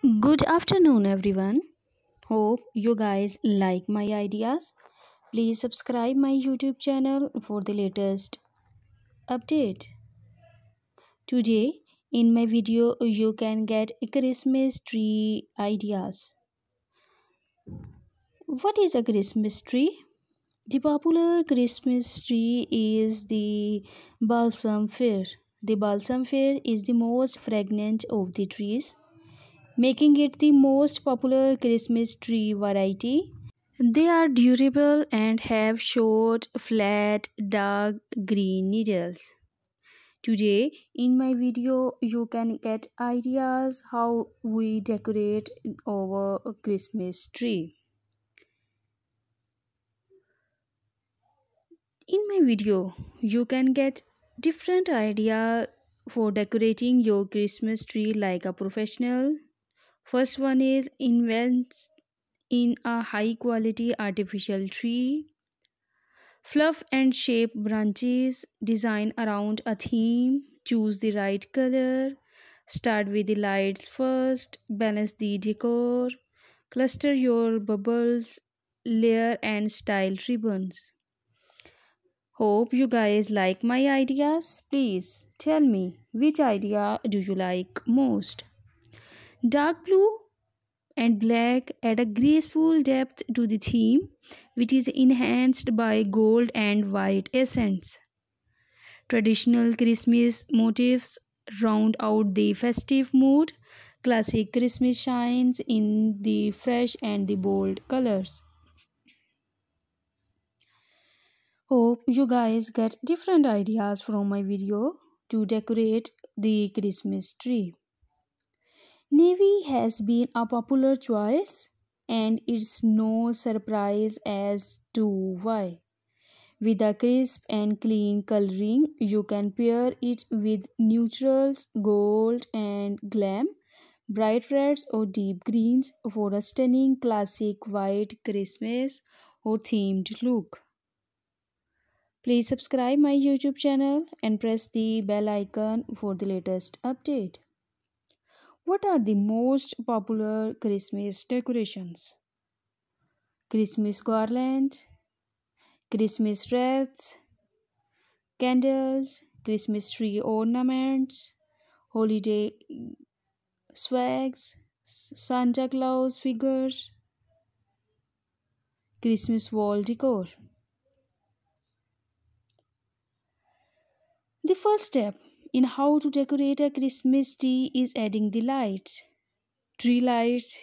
Good afternoon, everyone. Hope you guys like my ideas. Please subscribe my YouTube channel for the latest update. Today, in my video, you can get a Christmas tree ideas. What is a Christmas tree? The popular Christmas tree is the balsam fir. The balsam fir is the most fragrant of the trees, making it the most popular Christmas tree variety. They are durable and have short, flat, dark green needles. Today, in my video, you can get ideas how we decorate our Christmas tree. In my video, you can get different ideas for decorating your Christmas tree like a professional. First one is invest in a high quality artificial tree. Fluff and shape branches, design around a theme, choose the right color, start with the lights first, balance the decor, cluster your bubbles, layer and style ribbons. Hope you guys like my ideas. Please tell me which idea do you like most? Dark blue and black add a graceful depth to the theme, which is enhanced by gold and white accents. Traditional Christmas motifs round out the festive mood. Classic Christmas shines in the fresh and the bold colors. Hope you guys get different ideas from my video to decorate the Christmas tree. Navy has been a popular choice, and it's no surprise as to why. With a crisp and clean coloring, you can pair it with neutrals, gold and glam, bright reds or deep greens for a stunning classic white Christmas or themed look. Please subscribe my YouTube channel and press the bell icon for the latest update. What are the most popular Christmas decorations? Christmas garland, Christmas wreaths, candles, Christmas tree ornaments, holiday swags, Santa Claus figures, Christmas wall decor. The first step in how to decorate a Christmas tree is adding the lights. Tree lights